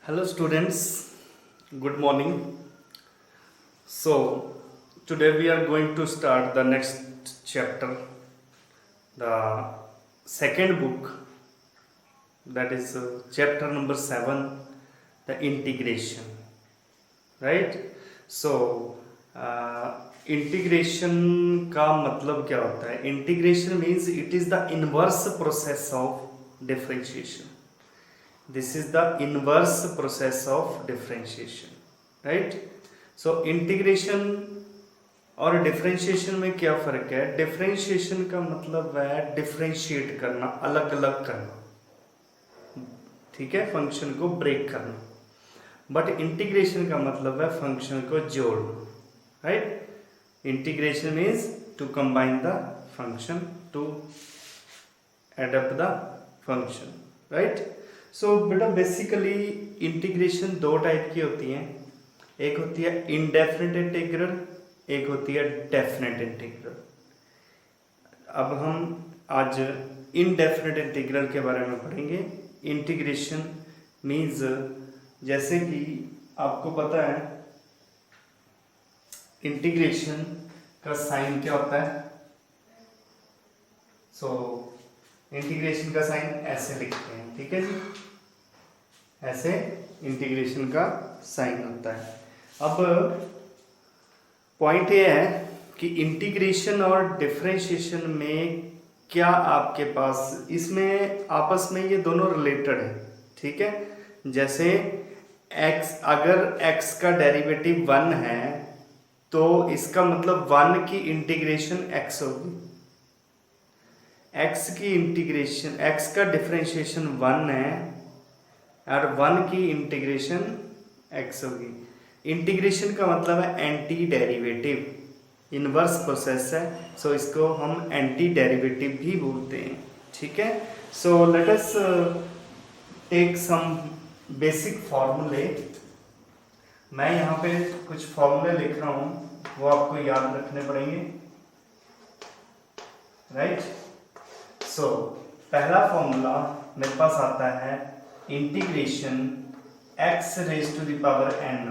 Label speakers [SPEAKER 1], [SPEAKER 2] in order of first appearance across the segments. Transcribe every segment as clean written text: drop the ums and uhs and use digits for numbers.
[SPEAKER 1] Hello students, good morning. So today we are going to start the next chapter, the second book, that is chapter number 7, the integration, right? So integration का मतलब क्या होता है? Integration means it is the inverse process of differentiation. This is the inverse process of differentiation, right? So integration और differentiation में क्या फ़र्क है? डिफरेंशिएशन का मतलब है डिफरेंशिएट करना, अलग अलग करना, ठीक है, फंक्शन को ब्रेक करना। बट इंटीग्रेशन का मतलब है फंक्शन को जोड़ना, right? Integration means to combine the function, to adapt the function, right? So बेटा बेसिकली इंटीग्रेशन दो टाइप की होती हैं, एक होती है इनडेफिनेट इंटीग्रल, एक होती है डेफिनेट इंटीग्रल। अब हम आज इनडेफिनेट इंटीग्रल के बारे में पढ़ेंगे। इंटीग्रेशन मीन्स, जैसे कि आपको पता है इंटीग्रेशन का साइन क्या होता है। सो इंटीग्रेशन का साइन ऐसे लिखते हैं, ठीक है जी, ऐसे इंटीग्रेशन का साइन होता है। अब पॉइंट ये है कि इंटीग्रेशन और डिफरेंशिएशन में क्या आपके पास, इसमें आपस में ये दोनों रिलेटेड है, ठीक है। जैसे x, अगर x का डेरिवेटिव 1 है तो इसका मतलब 1 की इंटीग्रेशन x होगी, x की इंटीग्रेशन, x का डिफरेंशिएशन 1 है और 1 की इंटीग्रेशन x होगी। इंटीग्रेशन का मतलब है एंटी डेरिवेटिव, इनवर्स प्रोसेस है, सो इसको हम एंटी डेरिवेटिव भी बोलते हैं, ठीक है। So let us take some basic फॉर्मूले। मैं यहाँ पे कुछ फॉर्मूले लिख रहा हूँ, वो आपको याद रखने पड़ेंगे, राइट? सो पहला फॉर्मूला मेरे पास आता है integration x raise to the power n,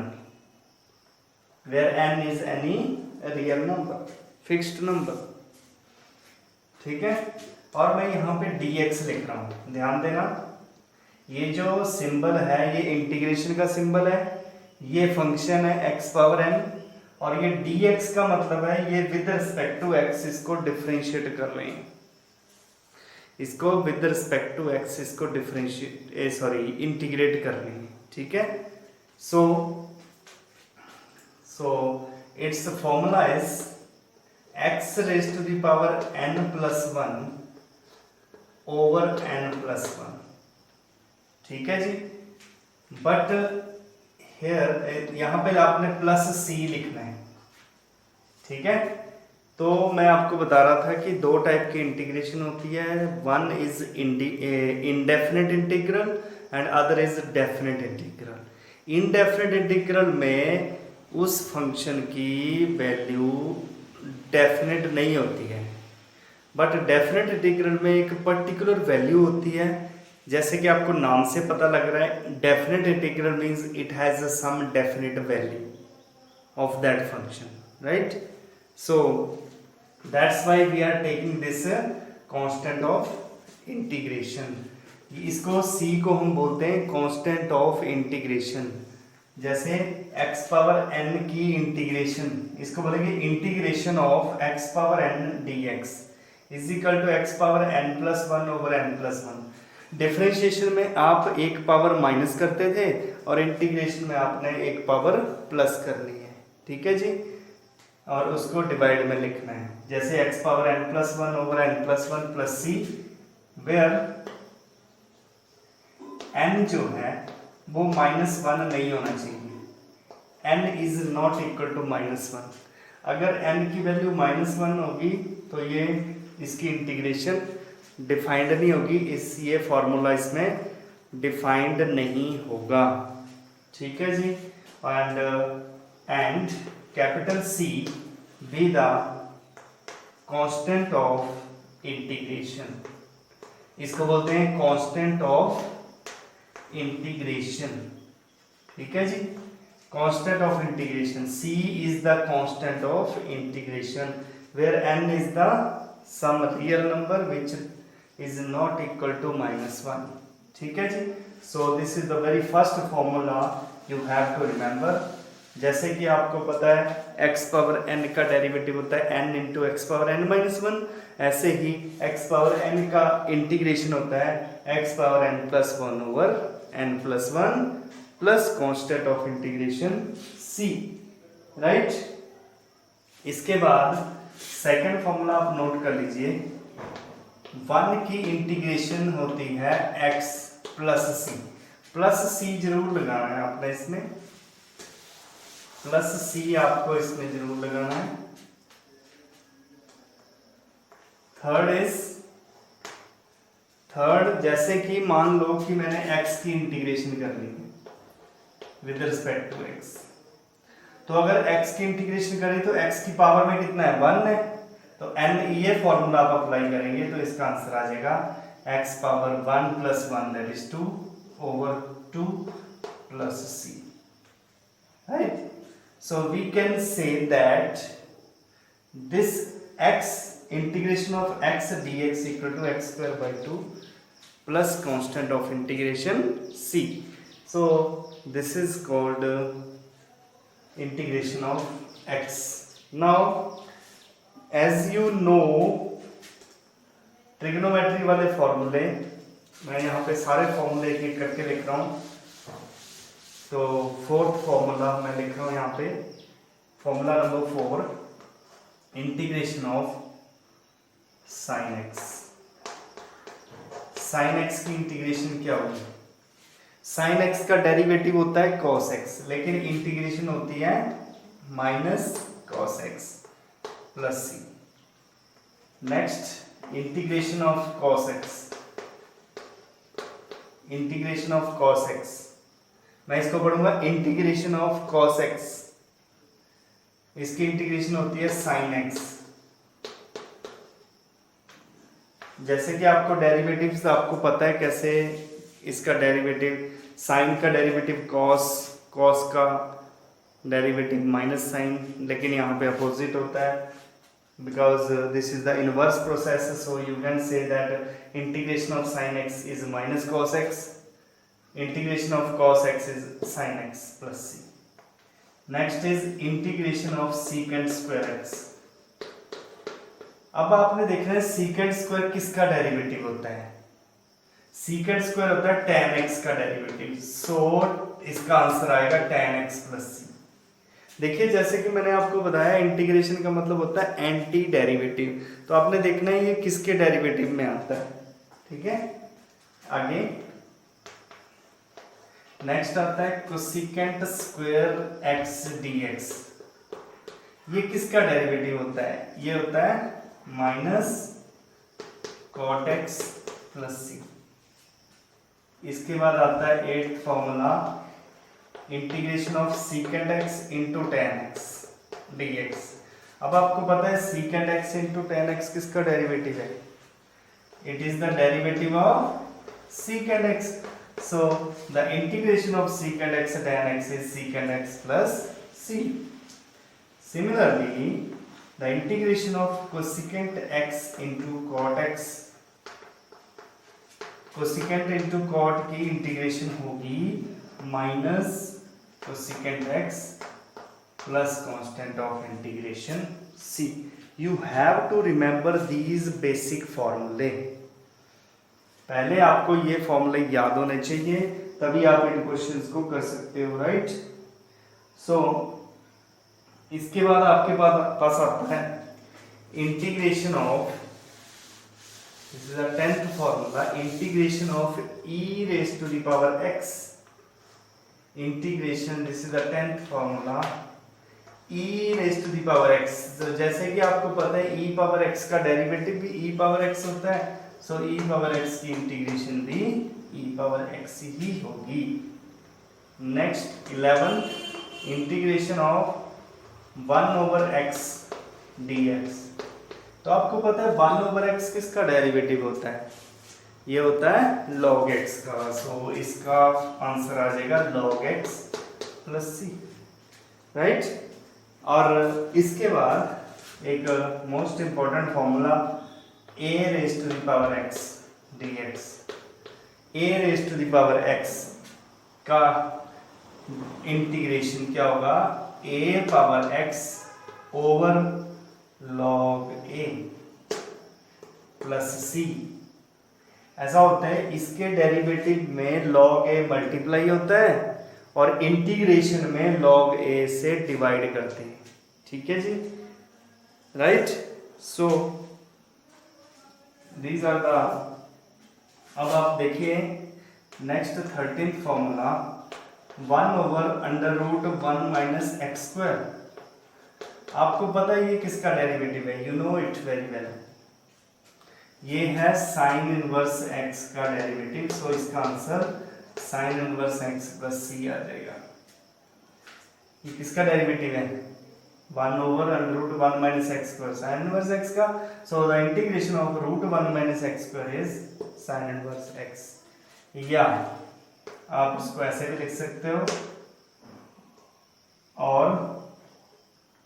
[SPEAKER 1] where n is any real number, fixed number, ठीक है। और मैं यहाँ पे dx लिख रहा हूँ, ध्यान देना, ये जो सिंबल है ये इंटीग्रेशन का सिंबल है, ये फंक्शन है x पावर n, और ये dx का मतलब है ये विद रिस्पेक्ट टू x इसको डिफरेंशिएट कर रहे हैं, इसको विद रिस्पेक्ट टू x इसको डिफरेंशिएट इंटीग्रेट कर रहे हैं, ठीक है। So its formula is x raised to the power n plus 1 over n plus 1, ठीक है जी। बट हेयर यहाँ पे आपने प्लस c लिखना है, ठीक है। तो मैं आपको बता रहा था कि दो टाइप की इंटीग्रेशन होती है, one is indefinite integral and other is definite integral. Indefinite integral में उस फंक्शन की वैल्यू डेफिनेट नहीं होती है, बट डेफिनेट इंटीग्रल में एक पर्टिकुलर वैल्यू होती है, जैसे कि आपको नाम से पता लग रहा है, definite integral means it has some definite value of that function, right? So that's why we are taking this constant of integration. इसको c को हम बोलते हैं कांस्टेंट ऑफ इंटीग्रेशन। जैसे x पावर n की इंटीग्रेशन, इसको बोलेंगे integration of x power n dx is equal to x power n plus 1 over n plus 1। Differentiation में आप एक पावर माइनस करते थे और इंटीग्रेशन में आपने एक पावर प्लस करनी है, ठीक है जी, और उसको डिवाइड में लिखना है, जैसे x power n plus 1 over n plus 1 plus c, where n जो है वो -1 नहीं होना चाहिए, n is not equal to -1। अगर n की वैल्यू -1 होगी तो ये इसकी इंटीग्रेशन डिफाइंड नहीं होगी, ये फॉर्मूला इसमें डिफाइंड नहीं होगा, ठीक है जी। And capital C be the constant of integration, इसको बोलते हैं कांस्टेंट ऑफ इंटीग्रेशन, ठीक है जी। Constant of integration, c is the constant of integration where n is the sum real number which is not equal to -1। ठीक है जी। So this is the very first formula you have to remember. जैसे कि आपको पता है x power n का derivative होता है n into x power n minus 1, ऐसे ही x पावर n का इंटीग्रेशन होता है x power n plus 1 over n plus 1 plus constant of integration c, right. इसके बाद सेकंड फॉर्मूला आप नोट कर लीजिए, 1 की इंटीग्रेशन होती है x प्लस c जरूर लगाना है आपने इसमें, प्लस c आपको इसमें जरूर लगाना है। थर्ड जैसे कि मान लो कि मैंने x की इंटीग्रेशन कर ली विद रिस्पेक्ट टू x, तो अगर x की इंटीग्रेशन करें तो x की पावर में कितना है 1 है, तो n ये फॉर्मूला आप अप्लाई करेंगे तो इसका आंसर आ जाएगा x power 1 plus 1 that is 2 over 2 plus c, right. So we can say that this x integration of x dx equal to x square by 2 plus constant of integration c. So this is called integration of x. Now as you know trigonometry वाले फॉर्मूले, मैं यहाँ पे सारे फॉर्मूले एक एक करके लिख रहा हूँ। तो फोर्थ फॉर्मूला मैं लिख रहा हूँ यहाँ पे, formula number 4, integration of sine x. Sine x की इंटीग्रेशन क्या होगी? साइन एक्स का डेरिवेटिव होता है कॉस एक्स, लेकिन इंटीग्रेशन होती है minus cos x plus c. Next integration of cos x, integration of cos x, मैं इसको पढ़ूंगा इंटीग्रेशन ऑफ कॉस एक्स, इसकी इंटीग्रेशन होती है साइन एक्स। जैसे कि आपको डेरिवेटिव्स आपको पता है कैसे, इसका डेरिवेटिव साइन का डेरिवेटिव कॉस, कॉस का डेरिवेटिव माइनस साइन, लेकिन यहाँ पे अपोजिट होता है because this is the inverse process, so you can say that integration of sine x is minus cos x, integration of cos x is sin x plus c. Next is integration of secant square x. अब आपने देखना है secant square किसका derivative होता है? secant square होता है tan x का डेरिवेटिव, सो इसका आंसर आएगा tan x plus c. देखिए जैसे कि मैंने आपको बताया इंटीग्रेशन का मतलब होता है एंटी डेरिवेटिव, तो आपने देखना है ये किसके डेरिवेटिव में आता है, ठीक है। आगे नेक्स्ट आता है कोसिकेंट स्क्वायर x dx, ये किसका डेरिवेटिव होता है? ये होता है माइनस कॉट एक्स प्लस सी। इसके बाद आता है 8th formula, integration of secant x into ten x dx। अब आपको पता है secant x into ten x किसका डेरिवेटिव है? It is the derivative of secant x. So the integration of secant x tan x is secant x plus c. Similarly, the integration of cosecant x into cot x, cosecant into cot की integration होगी minus cosecant x plus constant of integration c. You have to remember these basic formulae. पहले आपको ये फॉर्मूले याद होने चाहिए, तभी आप इन क्वेश्चंस को कर सकते हो, राइट। सो इसके बाद आपके पास आता है integration of, this is the 10th formula, integration of e raise to the power x, integration, this is the 10th formula, e raise to the power x। जैसे कि आपको पता है e पावर x का डेरिवेटिव भी e power x होता है, so e power x की इंटीग्रेशन भी e पावर x ही होगी। Next 11 integration of 1 over x dx। तो आपको पता है 1 ओवर x किसका डेरिवेटिव होता है? ये होता है log x का, सो इसका आंसर आ जाएगा log x plus c, right. और इसके बाद एक most important formula a raise to the power x dx। a raise to the power x का इंटीग्रेशन क्या होगा, a power x over log a plus c. ऐसा होता है, इसके डेरिवेटिव में log a मल्टीप्लाई होता है और इंटीग्रेशन में log a से डिवाइड करते हैं, ठीक है जी, right. So these are the, अब आप देखिए next 13th formula 1 over under root 1 minus x square. आपको पता है ये किसका डेरिवेटिव है, you know it very well. ये है साइन इनवर्स एक्स का डेरिवेटिव, सो इसका answer sine inverse x plus c आ जाएगा। ये किसका डेरिवेटिव है, 1 over under root 1 minus x square, sine inverse x का। So the integration of root 1 minus x square is sine inverse x. या आप इसको ऐसे भी लिख सकते हो, और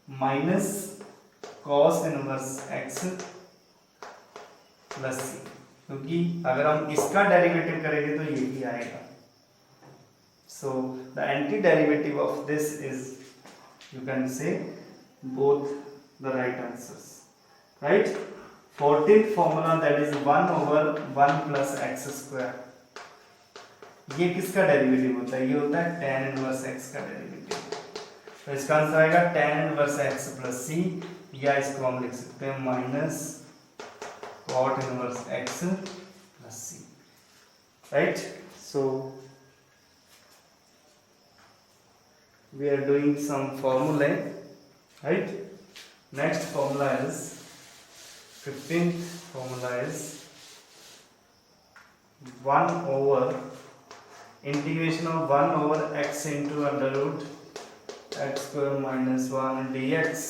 [SPEAKER 1] minus cos inverse x plus c, क्योंकि अगर हम इसका डेरिवेटिव करेंगे तो ये भी आएगा। So the anti derivative of this is, you can say both the right answers, right. 14th formula that is 1 over 1 plus x square. ये किसका डेरिवेटिव होता है, ये होता है tan इनवर्स x का डेरिवेटिव। तो इसका आंसर आएगा tan inverse x plus c, या इसको हम लिख सकते हैं minus cot inverse x plus c, right. So we are doing some फॉर्मूले, right. Next formula is 15th formula is 1 over integration of 1 over x into under root x square minus 1 dx।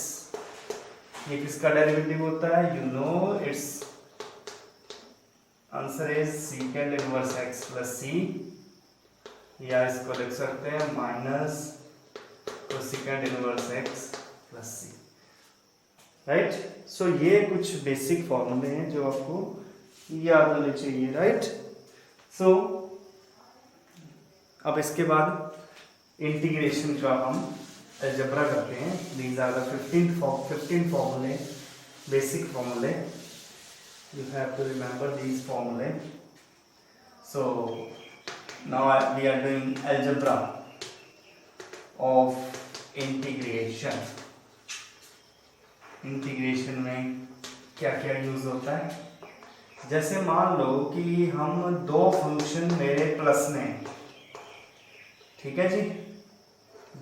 [SPEAKER 1] ये किसका derivative होता है, you know it's answer is second inverse x plus c, या इसको लिख सकते हैं minus second inverse x plus c, right. So ये कुछ बेसिक फॉर्मूले हैं जो आपको याद होने चाहिए, राइट। सो अब इसके बाद इंटीग्रेशन का हम अलजेब्रा करते हैं। दीज आर द 15 फॉर्मूले, बेसिक फॉर्मूले, you have to remember these formulae. So now we are doing algebra of integration. Integration में क्या क्या यूज होता है, जैसे मान लो कि हम दो फंक्शन मेरे प्लस में, ठीक है जी,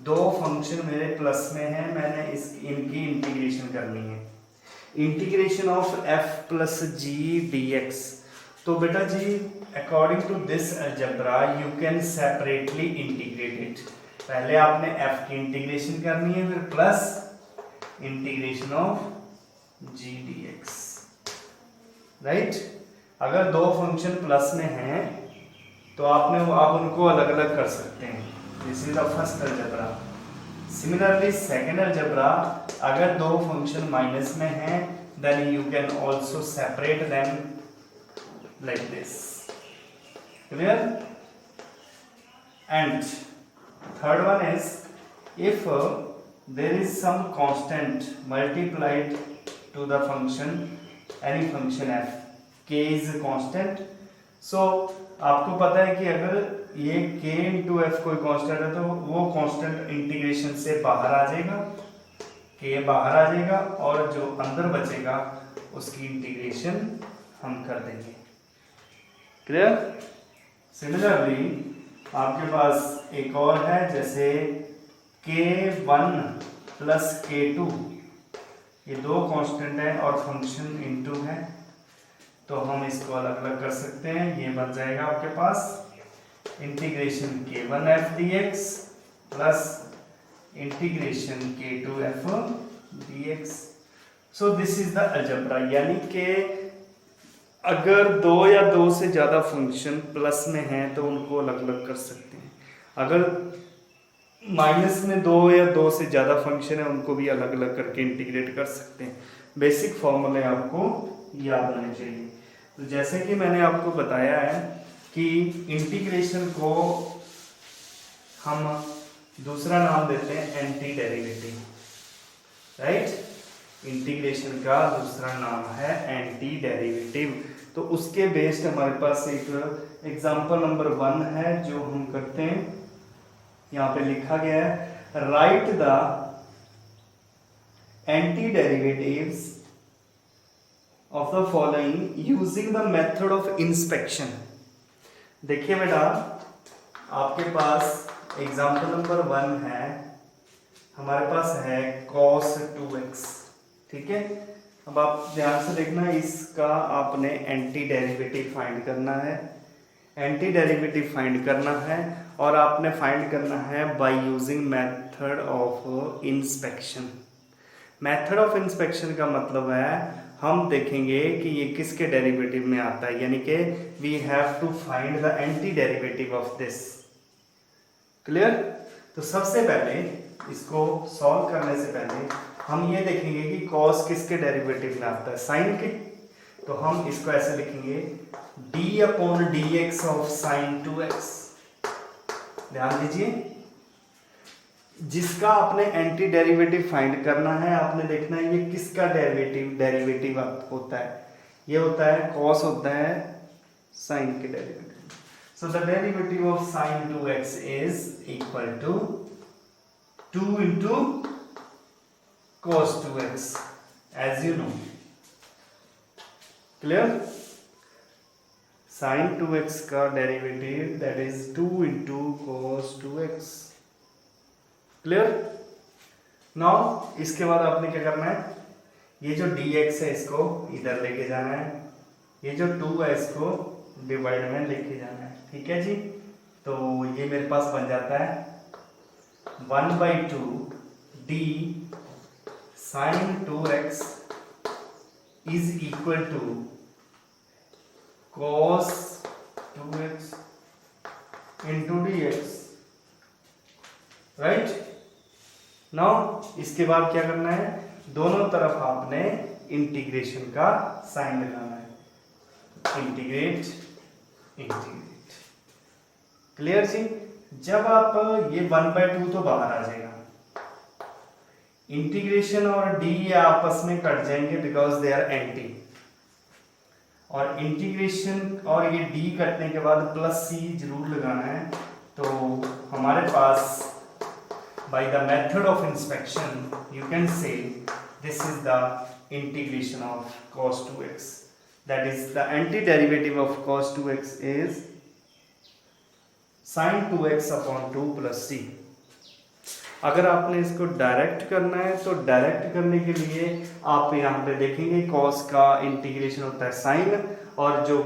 [SPEAKER 1] दो फंक्शन मेरे प्लस में है, मैंने इनकी इंटीग्रेशन करनी है। Integration of f plus g dx। तो बेटा जी according to this algebra you can separately integrate it. पहले आपने f की इंटीग्रेशन करनी है, फिर plus integration of g dx, right. अगर दो फंक्शन प्लस में हैं तो आप उनको अलग अलग कर सकते हैं। This is the first algebra. Similarly second algebra, अगर दो फंक्शन माइनस में हैं then you can also separate them like this, clear. And third one is if there is some constant multiplied to the function, any function f, k is constant. So आपको पता है कि अगर ये k into f कोई constant है तो वो कांस्टेंट इंटीग्रेशन से बाहर आ जाएगा, k बाहर आ जाएगा, और जो अंदर बचेगा उसकी इंटीग्रेशन हम कर देंगे, क्लियर। सिमिलरली आपके पास एक और है, जैसे k1 प्लस k2, ये दो कांस्टेंट है और फंक्शन इंटू है, तो हम इसको अलग अलग कर सकते हैं। ये बन जाएगा आपके पास integration k1f dx plus integration k2f dx। So this is the algebra, यानी कि अगर दो या दो से ज़्यादा फंक्शन प्लस में हैं तो उनको अलग अलग कर सकते हैं। अगर माइनस में दो या दो से ज़्यादा फंक्शन है उनको भी अलग अलग करके इंटीग्रेट कर सकते हैं। बेसिक फॉर्मूले आपको याद होने चाहिए। तो जैसे कि मैंने आपको बताया है कि इंटीग्रेशन को हम दूसरा नाम देते हैं एंटी डेरिवेटिव, राइट। इंटीग्रेशन का दूसरा नाम है एंटी डेरिवेटिव। तो उसके बेस्ड हमारे पास एक एग्जांपल नंबर 1 है जो हम करते हैं। यहाँ पे लिखा गया है right the anti derivatives of the following using the method of inspection. देखिए बेटा, आपके पास एग्जांपल नंबर 1 है, हमारे पास है cos 2x, ठीक है। अब आप ध्यान से देखना, इसका आपने एंटी डेरिवेटिव फाइंड करना है, एंटी डेरिवेटिव फाइंड करना है और आपने फाइंड करना है by using method of inspection. Method of inspection का मतलब है हम देखेंगे कि ये किसके डेरिवेटिव में आता है, यानी कि we have to find the anti derivative of this. Clear. तो सबसे पहले इसको सॉल्व करने से पहले हम ये देखेंगे कि cos किसके डेरिवेटिव में आता है, साइन के। तो हम इसको ऐसे लिखेंगे d/dx ऑफ साइन 2x। ध्यान दीजिए, जिसका आपने एंटी डेरिवेटिव फाइंड करना है, आपने देखना है ये किसका डेरिवेटिव होता है। ये होता है cos, होता है साइन के derivative. So the derivative of sin 2x is equal to 2 into cos 2x, as you know. Clear? Sin 2x का derivative that is 2 into cos 2x. Clear? Now इसके बाद आपने क्या करना है, ये जो dx है इसको इधर लेके जाना है, ये जो 2 है इसको डिवाइड में लेके जाना है, ठीक है जी। तो ये मेरे पास बन जाता है 1/2 d sin 2x is equal to cos 2x into dx, right. Now इसके बाद क्या करना है, दोनों तरफ आपने इंटीग्रेशन का साइन लगाना है, इंटीग्रेट। क्लियर जी। जब आप ये 1/2 तो बाहर आ जाएगा, इंटीग्रेशन और डी ये आपस में कट जाएंगे बिकॉज दे आर एंटी, और इंटीग्रेशन और ये डी कटने के बाद प्लस सी जरूर लगाना है। तो हमारे पास by the method of inspection you can say this is the integration of cos 2x, that is the antiderivative of cos 2x is sin 2x upon 2 plus c। अगर आपने इसको डायरेक्ट करना है तो डायरेक्ट करने के लिए आप यहाँ पे देखेंगे cos का इंटीग्रेशन होता है sin, और जो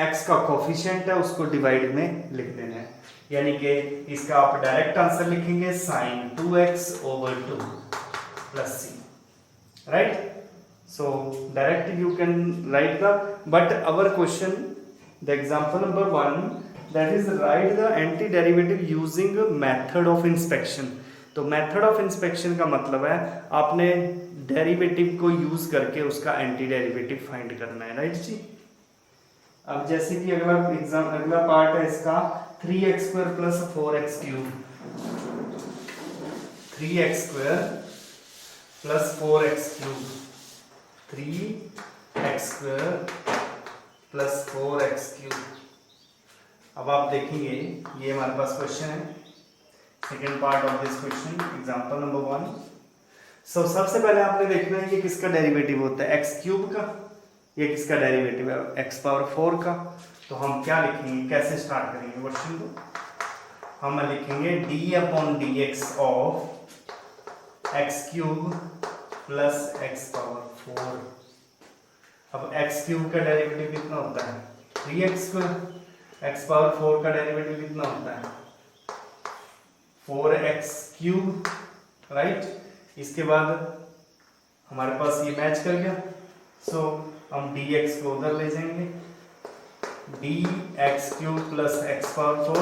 [SPEAKER 1] x का कोफिशिएंट है उसको डिवाइड में लिख देना है, यानी कि इसका आप डायरेक्ट आंसर लिखेंगे sin 2x over 2 plus c, right? So directly you can write the, but our question, the example number 1, that is write the antiderivative using method of inspection। तो मेथड ऑफ इंस्पेक्शन का मतलब है आपने derivative को use करके उसका anti derivative find करना है, राइट जी। अब जैसे कि अगला पार्ट है इसका 3x² plus 4x³ 3x² plus 4x³ 3x² plus 4x³। अब आप देखेंगे ये हमारे पास क्वेश्चन है, second part of this question, example number 1। सो सबसे पहले आपने देखना है ये किसका डेरिवेटिव होता है, x³ का। ये किसका डेरिवेटिव है, x⁴ का। तो हम क्या लिखेंगे, कैसे स्टार्ट करेंगे क्वेश्चन को, हम लिखेंगे d/dx of x³ plus x⁴। अब x³ का डेरिवेटिव कितना होता है 3x², x⁴ का डेरिवेटिव कितना होता है 4x³, राइट। इसके बाद हमारे पास ये मैच कर गया, सो हम dx को उधर ले जाएंगे, dx³ प्लस x⁴।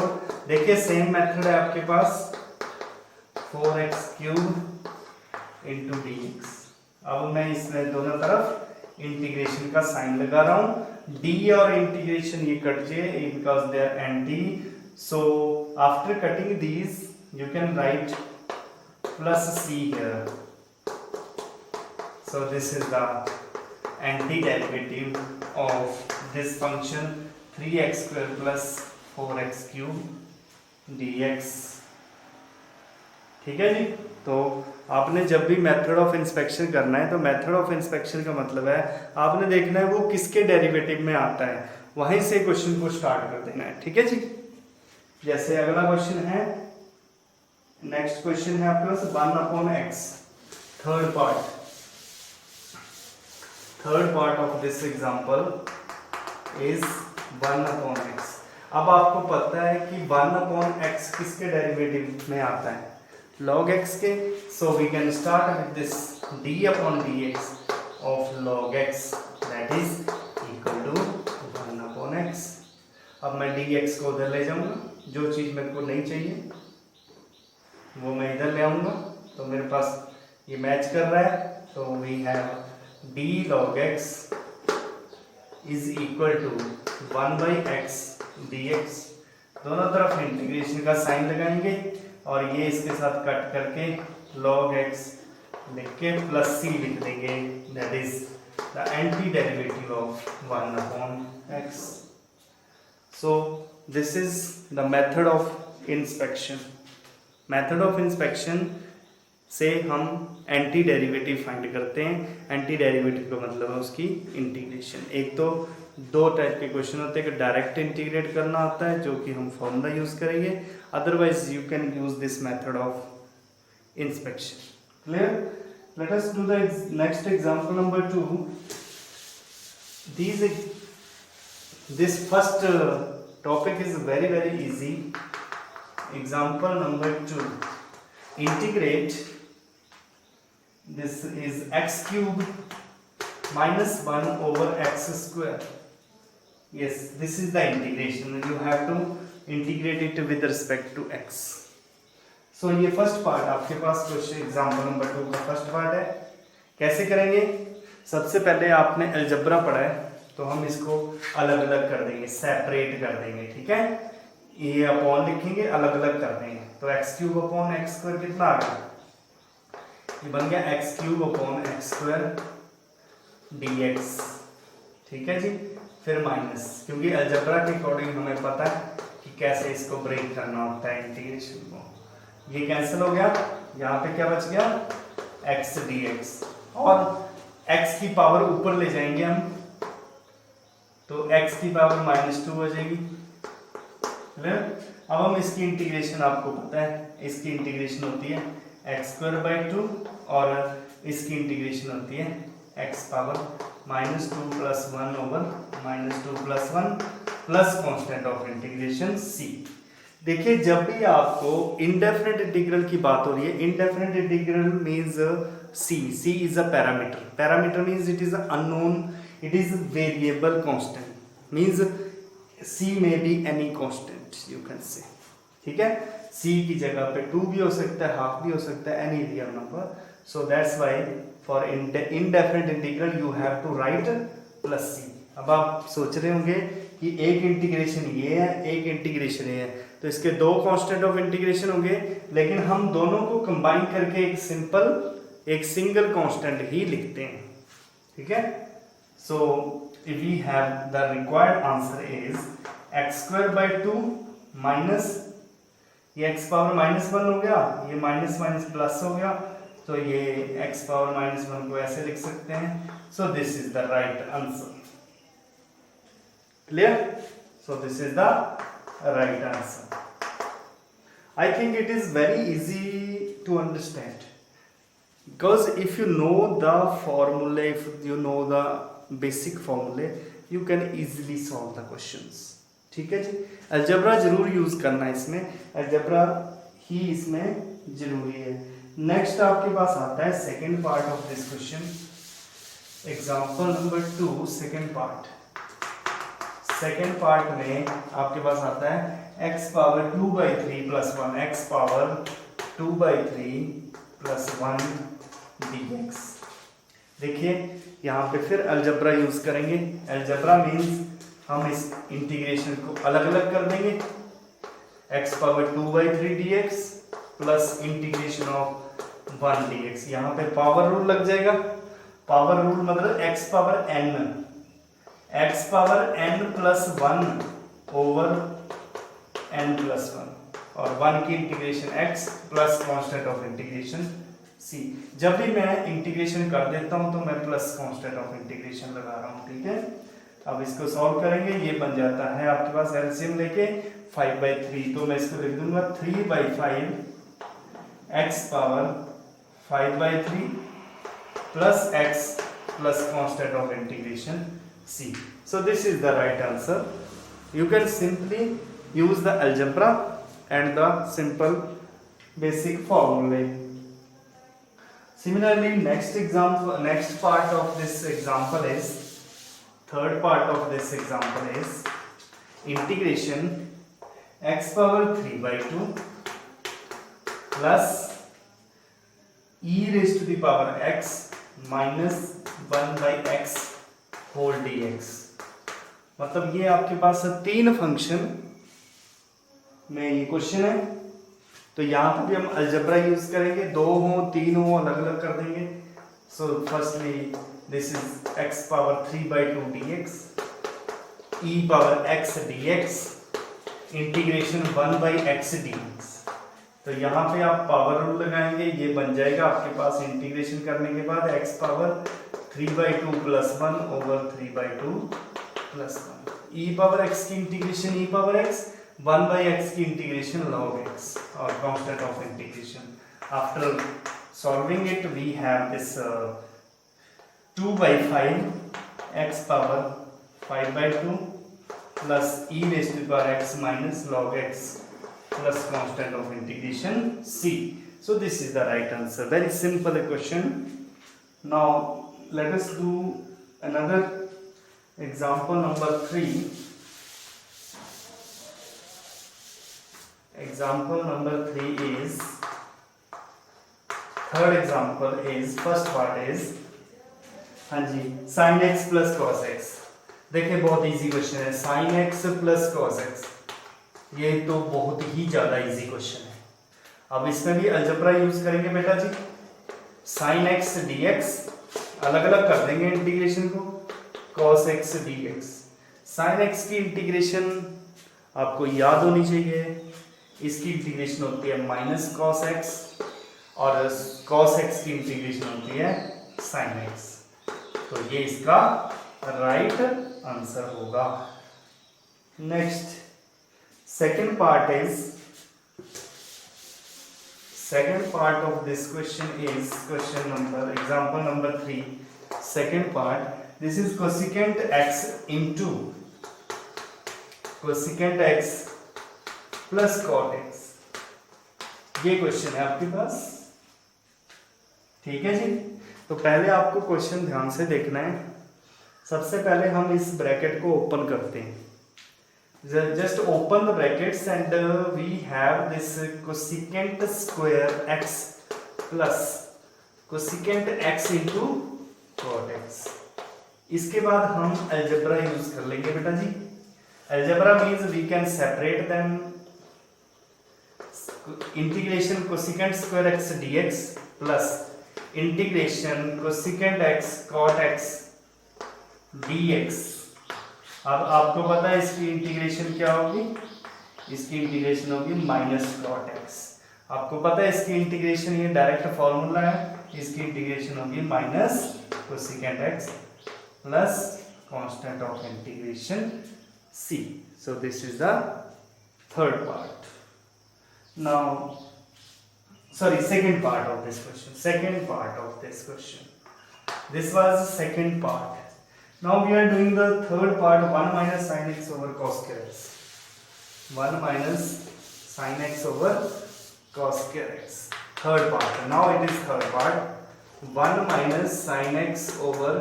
[SPEAKER 1] देखिए सेम मेथड है आपके पास, 4x³ इंटू dx। अब मैं इसमें दोनों तरफ इंटीग्रेशन का साइन लगा रहा हूं। d और इंटीग्रेशन ये कट जाए because they are anti. So after cutting these you can write plus c here। so this is the antiderivative of this function 3x² plus 4x³ dx। ठीक है जी। तो आपने जब भी मेथड ऑफ इंस्पेक्शन करना है तो मेथड ऑफ इंस्पेक्शन का मतलब है आपने देखना है वो किसके डेरिवेटिव में आता है, वहीं से क्वेश्चन को स्टार्ट कर देना है। ठीक है जी। जैसे अगला क्वेश्चन है, नेक्स्ट क्वेश्चन है आपके पास 1/x। Third part of this example is 1/x। अब आपको पता है कि 1/x किसके डेरिवेटिव में आता है, log x के। so we can start with this d/dx of log x that is equal to 1/x। अब मैं dx को उधर ले जाऊंगा, जो चीज मेरे को नहीं चाहिए वो मैं इधर ले आऊंगा, तो मेरे पास ये मैच कर रहा है। तो we have d log x is equal to 1/x dx। दोनों तरफ इंटीग्रेशन का साइन लगाएंगे और ये इसके साथ कट करके log x लिख के प्लस c लिख देंगे, that is the anti derivative of 1/x। So this is the method of inspection. Method of inspection से हम एंटी डेरिवेटिव फाइंड करते हैं। एंटी डेरिवेटिव का मतलब है उसकी इंटीग्रेशन। एक तो दो टाइप के क्वेश्चन होते हैं कि डायरेक्ट इंटीग्रेट करना होता है, जो कि हम फॉर्मूला यूज करेंगे, otherwise you can use this method of inspection. Clear? Let us do the next example number 2। This first topic is very easy. Example number 2, integrate this is x³ -1 over x²। yes, this is the integration and you have to integrate it with respect to x। so ये first part आपके पास question example number 2 का first part है। कैसे करेंगे? सबसे पहले आपने algebra पढ़ा है, तो हम इसको अलग अलग कर देंगे, सेपरेट कर देंगे। ठीक है, ये अपॉन लिखेंगे, अलग अलग कर देंगे। तो x³ x² कितना आ गया? ये बन गया x³ x² dx। ठीक है जी। फिर माइनस, क्योंकि अलजेब्रा के अकॉर्डिंग हमें पता है कि कैसे इसको ब्रेक करना होता है इंटीग्रेशन को। ये कैंसिल हो गया, यहाँ पे क्या बच गया? x dx, और x की पावर ऊपर ले जाएंगे हम, तो x की पावर -2 हो जाएगी। क्लियर? अब हम इसकी इंटीग्रेशन, आपको पता है इसकी इंटीग्रेशन होती है x²/2 और इसकी इंटीग्रेशन होती है x power -2 + 1 over -2 + 1 plus constant of integration c। देखिए, जब भी आपको इनडेफिनेट इंटीग्रल की बात हो रही है, indefinite integral means c is a parameter. Parameter means it is unknown, it is variable constant, means c में be any constant you can से। ठीक है, c की जगह पे 2 भी हो सकता है, हाफ भी हो सकता है, any real number. So that's why for indefinite integral you have to write +c। अब आप सोच रहे होंगे कि एक इंटीग्रेशन ये है, एक इंटीग्रेशन ये है, तो इसके दो कांस्टेंट ऑफ इंटीग्रेशन होंगे, लेकिन हम दोनों को कंबाइन करके एक सिंगल कांस्टेंट ही लिखते हैं। ठीक है, so we have the required answer is x²/2 minus, ये x पावर -1 हो गया, ये माइनस माइनस प्लस हो गया, तो ये x पावर -1 को ऐसे लिख सकते हैं। So this is the right answer. Clear? So this is the right answer. I think it is very easy to understand, because if you know the formula, if you know the basic formula, you can easily solve the questions। ठीक है जी। Algebra जरूर use करना है इसमें, algebra ही इसमें जरूरी है। Next आपके पास आता है second part of this question, example number 2 second part. Second part में आपके पास आता है x power 2/3 + 1, x power 2/3 + 1 dx। देखिए यहाँ पे फिर अलजब्रा यूज करेंगे। अलजब्रा मीन्स हम इस इंटीग्रेशन को अलग अलग कर देंगे, x⁻2/3 dx plus integration of 1 dx। यहाँ पे पावर रूल लग जाएगा। पावर रूल मतलब x⁻n + 1 ओवर n + 1 और 1 की integration x plus constant of integration c। जब भी मैं इंटीग्रेशन कर देता हूं तो मैं प्लस कांस्टेंट ऑफ इंटीग्रेशन लगा रहा हूं, ठीक है। अब इसको सॉल्व करेंगे, ये बन जाता है आपके पास एलसीएम लेके 5/3, तो मैं इसको लिख दूंगा 3/5 x⁻5/3 plus x plus constant of integration c। So this is the right answer. You can simply use the algebra and the simple basic formulae. Similarly, next part of this example is, third part of this example is integration x⁻3/2 plus e⁻x minus 1/x whole dx। मतलब ये आपके पास 3 function में ये question है, तो यहाँ पर भी हम अलजब्रा यूज करेंगे, 2 हो 3 हो अलग अलग कर देंगे। So firstly this is x⁻3/2 dx, e⁻x dx, integration 1/x dx। तो यहाँ पे आप पावर रूल लगाएंगे, ये बन जाएगा आपके पास इंटीग्रेशन करने के बाद x⁻3/2 + 1 ओवर 3/2 + 1। e⁻x की इंटीग्रेशन e⁻x, 1/x की इंटीग्रेशन log x और constant of integration. After solving it we have this 2/5 x⁻5/2 plus e⁻x minus log x plus constant of integration c. So this is the right answer. Very simple question. Now let us do another example number 3. Example number 3 is, third example is, first part is, हाँ जी, sin x plus cos x। देखिए बहुत easy question है, sin x plus cos x, ये तो बहुत ही ज्यादा easy question है। अब इसमें भी अलजब्रा यूज करेंगे बेटा जी। sin x dx अलग अलग कर देंगे इंटीग्रेशन को, cos x dx। sin x की इंटीग्रेशन आपको याद होनी चाहिए, इसकी इंटीग्रेशन होती है माइनस cos x और cos x की इंटीग्रेशन होती है sin x। तो ये इसका राइट आंसर होगा। Next second part of this question is example number 3, second part. This is cosecant x into cosecant x plus cot x। ये question है आपके पास, ठीक है जी। तो पहले आपको क्वेश्चन ध्यान से देखना है। सबसे पहले हम इस ब्रैकेट को ओपन करते हैं। Just open the brackets and we have this cosecant square x plus cosecant x into cot x। इसके बाद हम अलजेब्रा यूज कर लेंगे बेटा जी। Algebra means we can separate them. Integration cosecant square x dx plus integration cosecant x cot x dx। अब आपको पता है इसकी इंटीग्रेशन क्या होगी, इसकी इंटीग्रेशन होगी माइनस cot x। आपको पता है इसकी इंटीग्रेशन, ये डायरेक्ट फॉर्मूला है, इसकी इंटीग्रेशन होगी minus cosecant x plus constant of integration c। So this is the third part. Now second part of this question, this was second part। Now we are doing the third part, 1 minus sin x over cos x, 1 minus sin x over cos x, third part। Now it is third part, 1 minus sin x over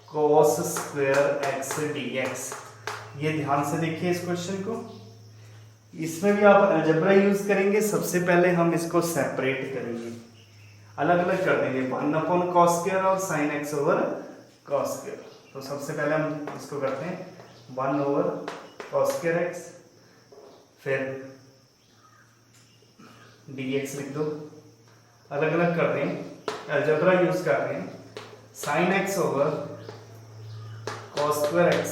[SPEAKER 1] cos square x dx। ये ध्यान से देखिए इस question को। इसमें भी आप algebra use करेंगे। सबसे पहले हम इसको सेपरेट करेंगे, अलग अलग कर देंगे, 1 cos स्क्वायर और sin x over cos square. तो सबसे पहले हम इसको करते हैं 1 cos स्क्वायर x, फिर dx लिख दो, अलग अलग कर रहे हैं, अलजेब्रा यूज कर रहे हैं, sin x over cos square x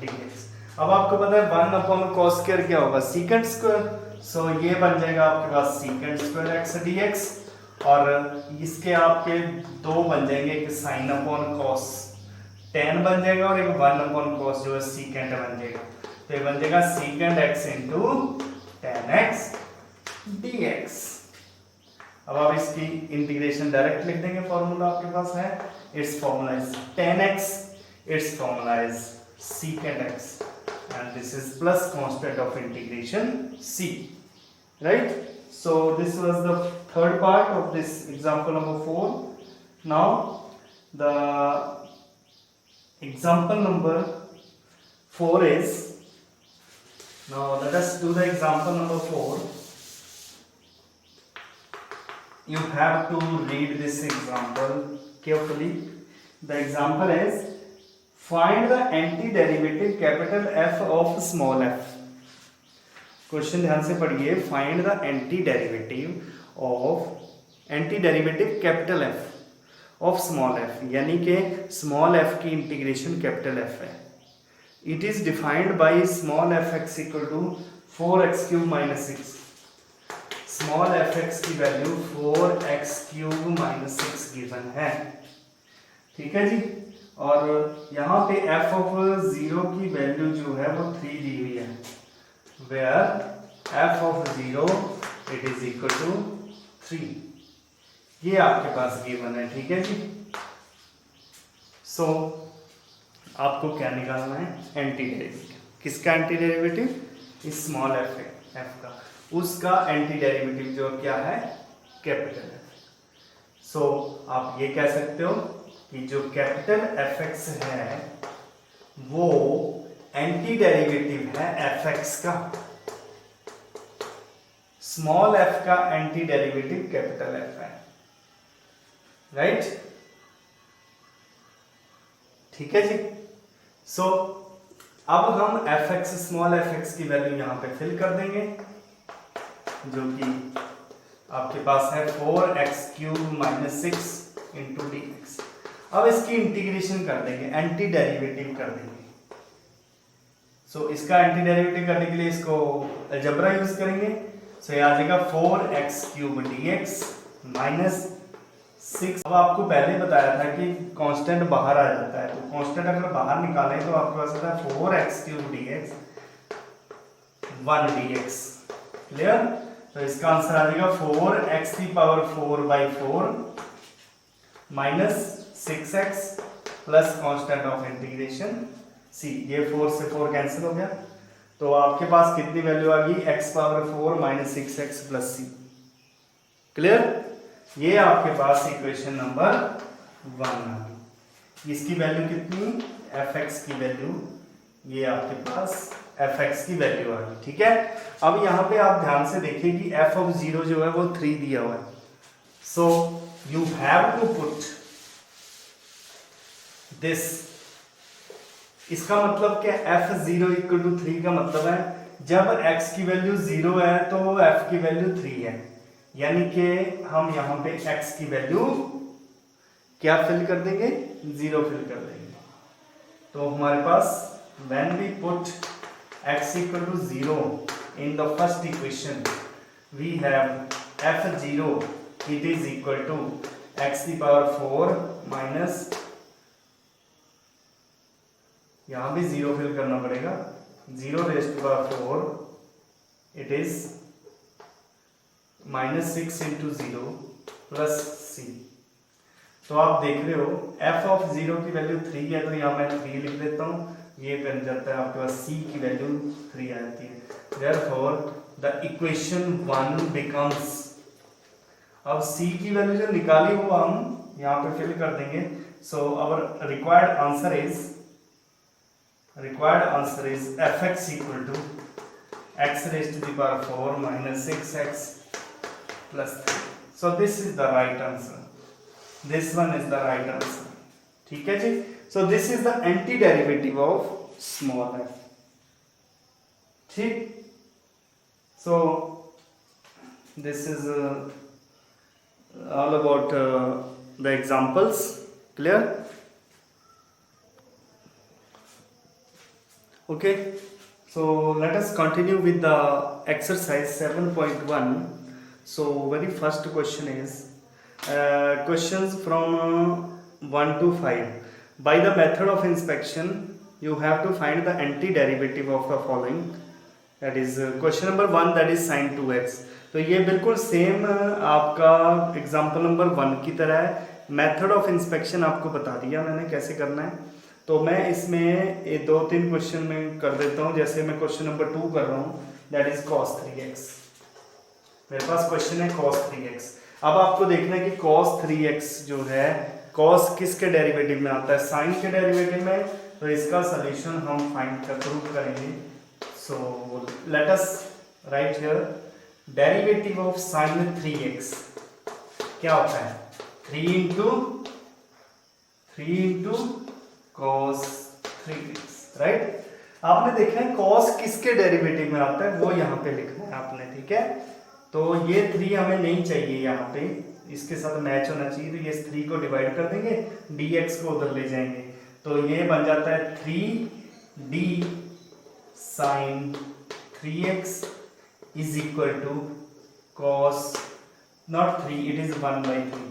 [SPEAKER 1] dx। अब आपको पता है 1 cos स्क्वायर क्या होगा, सीकेंट स्क्वायर। सो ये बन जाएगा आपके पास सीकेंट स्क्वायर x dx, और इसके आपके दो बन जाएंगे, एक sin cos tan बन जाएगा और एक 1 cos जो है सीकेंट बन जाएगा। तो ये बन जाएगा secant x into tan x dx। अब आप इसकी इंटीग्रेशन डायरेक्ट लिख देंगे, फॉर्मूला आपके पास है, it's formula is tan x, its formula is secant x, and this is plus constant of integration c, right? So this was the third part of this example number 4. Now the example number 4 is, now let us do the example number 4. You have to read this example carefully. The example is, find the antiderivative capital F of small f. Question ध्यान से पढ़िए, find the antiderivative capital F of small f, यानी कि small f की integration capital F है। It is defined by small f x equal to 4x cube minus 6। Small f x की value 4x cube minus 6 given है, ठीक है जी। और यहाँ पे f ऑफ 0 की वैल्यू जो है वो 3 दी हुई है, where f of 0 it is equal to 3, ये आपके पास गिवन है, ठीक है जी। सो आपको क्या निकालना है, एंटीडेरिवेटिव। किसका एंटीडेरिवेटिव, इस स्मॉल f का, उसका एंटीडेरिवेटिव जो क्या है, कैपिटल F। सो आप ये कह सकते हो कि जो कैपिटल fx है वो एंटी डेरिवेटिव है fx का, स्मॉल f का एंटी डेरिवेटिव कैपिटल F है, राइट, ठीक है जी। सो अब हम fx स्मॉल fx की वैल्यू यहां पे फिल कर देंगे, जो कि आपके पास है 4x cube minus 6 into dx। अब इसकी इंटीग्रेशन कर देंगे, एंटी डेरिवेटिव कर देंगे। सो इसका एंटी डेरिवेटिव करने के लिए इसको अलजेब्रा यूज करेंगे। सो ये आ जाएगा 4x क्यूब dx माइनस 6। अब आपको पहले बताया था कि कांस्टेंट बाहर आ जाता है, तो कांस्टेंट अगर बाहर निकालें तो आपके पास आता है 4x cube dx 1 dx, clear. तो इसका आंसर आ जाएगा 4x की power 4/4 minus 6x plus constant of integration c। ये 4 से 4 कैंसिल हो गया, तो आपके पास कितनी वैल्यू आ गई, x power 4 minus 6x plus c, clear. ये आपके पास इक्वेशन नंबर 1 आ गई। इसकी वैल्यू कितनी, fx की वैल्यू, ये आपके पास fx की वैल्यू आ गई, ठीक है। अब यहाँ पे आप ध्यान से देखिए कि f ऑफ 0 जो है वो 3 दिया हुआ है। So you have to put this, इसका मतलब क्या, f0 इक्वल टू 3 का मतलब है जब x की वैल्यू 0 है तो f की वैल्यू 3 है, यानी कि हम यहाँ पे x की वैल्यू क्या फिल कर देंगे, 0 फिल कर देंगे। तो हमारे पास when we put x equal to 0 in the first equation we have f0 it is equal to x की पावर 4 माइनस, यहाँ भी 0 फिल करना पड़ेगा, 0 raise to power 4 it is minus 6 into 0 plus c। तो आप देख रहे हो f ऑफ 0 की वैल्यू 3 है, तो यहाँ मैं 3 लिख देता हूँ, ये बन जाता है आपके पास c की वैल्यू 3 आ जाती है। Therefore the equation 1 becomes, अब c की वैल्यू जो निकाली वो हम यहाँ पे फिल कर देंगे। So our required answer is fx equal to x raised to the power 4 minus 6x plus 3. So this is the right answer. This one is the right answer. ठीक है जी. So this is the antiderivative of small f. ठीक. So this is all about the examples. Clear? Okay. So let us continue with the exercise 7.1. So very first question is questions from 1 to 5. By the method of inspection you have to find the antiderivative of the following. That is question number 1, that is sin 2x. तो ये बिल्कुल same आपका example number 1 की तरह है. Method of inspection आपको बता दिया मैंने कैसे करना है. तो मैं इसमें ये 2-3 क्वेश्चन में कर देता हूँ. जैसे मैं क्वेश्चन नंबर 2 कर रहा हूँ, दैट इज cos 3x. मेरे पास क्वेश्चन है cos 3x. अब आपको देखना है कि cos 3x जो है cos किसके डेरिवेटिव में आता है? साइन के डेरिवेटिव में. तो इसका सोल्यूशन हम फाइंड कर प्रूव करेंगे. सो let us right here derivative of sine 3x क्या होता है? 3 इंटू cos 3x, राइट. आपने देखना है cos किसके डेरिवेटिव में आता है वो यहाँ पे लिखना है आपने. ठीक है. तो ये 3 हमें नहीं चाहिए यहाँ पे, इसके साथ मैच होना चाहिए. तो ये 3 को डिवाइड कर देंगे, dx को उधर ले जाएंगे. तो ये बन जाता है 3d sin 3x is equal to cos not 3, it is 1/3.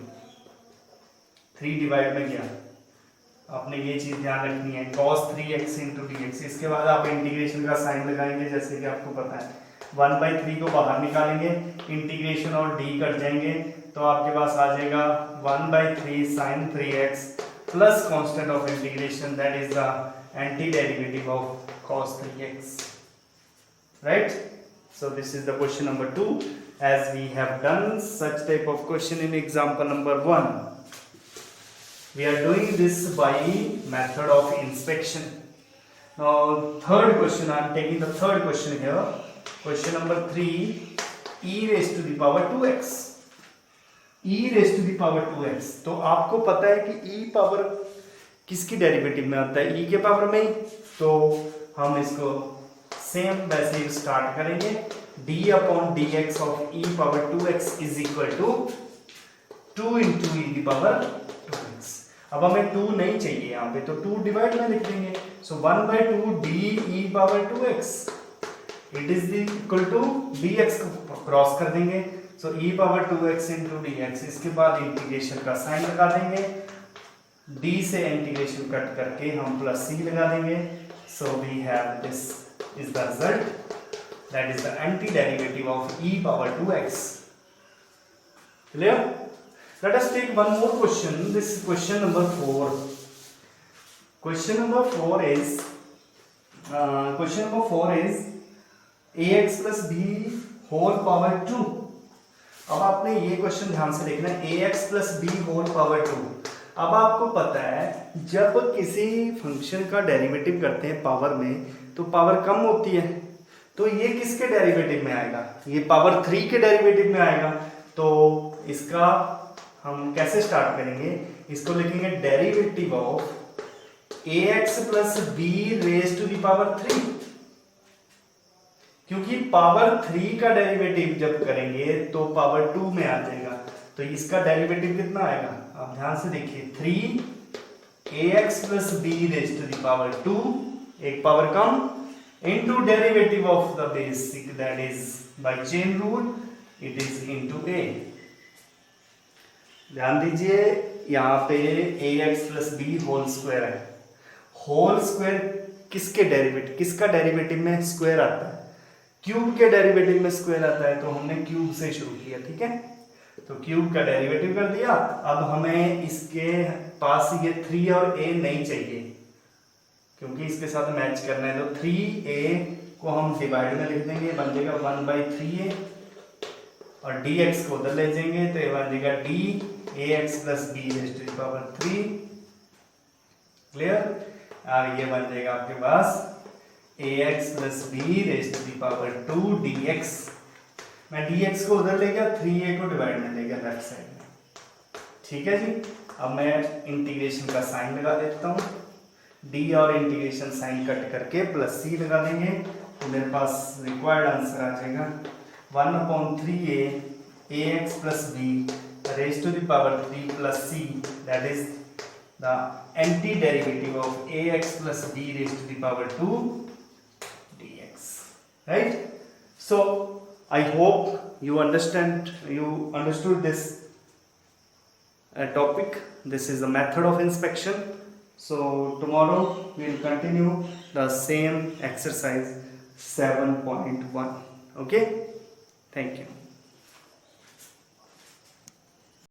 [SPEAKER 1] 3 divide में गया. आपने ये चीज ध्यान रखनी है, cos 3x into dx. इसके बाद आप इंटीग्रेशन का साइन लगाएंगे जैसे कि आपको पता है. 1/3 को बाहर निकालेंगे, इंटीग्रेशन और d कट जाएंगे. तो आपके पास आ जाएगा 1/3 sin 3x plus constant of integration, that is the anti derivative of cos 3x. Right? So this is the question number 2, as we have done such type of question in example number 1. We are doing this by method of inspection. Now third question, I am taking the third question here. Question number 3, e raised to the power 2x. e raised to the power 2x. तो आपको पता है कि e power किसकी derivative में आता है? e के पावर में ही. तो हम इसको सेम वैसे ही स्टार्ट करेंगे. d upon dx of e power 2x is equal to 2 into e की पावर 2x. अब हमें 2 नहीं चाहिए यहाँ पे, तो 2 डिवाइड में लिख देंगे. So 1/2 d e power 2x it is equal to dx को क्रॉस कर देंगे. So e power 2x into dx. इसके बाद इंटीग्रेशन का साइन लगा देंगे. d से इंटीग्रेशन कट करके हम प्लस c लगा देंगे. So we have this is the result, that is the antiderivative of e power 2x. Clear? Let us take one more question. This is question number 4. Question number 4 is ax plus b whole power 2. अब आपने ये question ध्यान से देखना है, ax plus b whole power 2. अब आपको पता है जब किसी फंक्शन का डेरिवेटिव करते हैं पावर में तो पावर कम होती है. तो ये किसके डेरिवेटिव में आएगा? ये पावर 3 के डेरिवेटिव में आएगा. तो इसका हम कैसे स्टार्ट करेंगे? इसको लिखेंगे derivative of ax plus b raise to the power 3. क्योंकि पावर 3 का डेरिवेटिव जब करेंगे तो पावर 2 में आ जाएगा. तो इसका डेरिवेटिव कितना आएगा? आप ध्यान से देखिए, 3ax plus b raise to the power 2, एक पावर कम, into derivative of the basic, that is by chain rule, it is into a. ध्यान दीजिए यहाँ पे ax plus b whole square है. होल स्क्वायर किसके डेरिवेटिव, किसका डेरिवेटिव में स्क्वायर आता है? क्यूब के डेरिवेटिव में स्क्वायर आता है. तो हमने क्यूब से शुरू किया. ठीक है. तो क्यूब का डेरिवेटिव कर दिया. अब हमें इसके पास ये 3 और a नहीं चाहिए क्योंकि इसके साथ मैच करना है. तो 3a को हम डिवाइड में लिख देंगे, बन जाएगा 1/3a और dx को उधर ले जाएंगे तो ये बन जाएगा d ax plus b raise to the power 3. Clear? और ये बन जाएगा आपके पास ax plus b raised to the power 2 dx, मैं dx को उधर ले गया, 3a को डिवाइड में ले गया लेफ्ट साइड में, ठीक है जी। अब मैं इंटीग्रेशन का साइन लगा देता हूँ, d और इंटीग्रेशन साइन कट करके प्लस c लगा देंगे, तो मेरे पास रिक्वायर्ड आंसर आ जाएगा 1/3a ax plus b raised to the power 3 plus c, that is the antiderivative of ax plus b raised to the power 2 dx, right? So I hope you understood this topic. This is the method of inspection. So tomorrow we will continue the same exercise 7.1. Okay, thank you.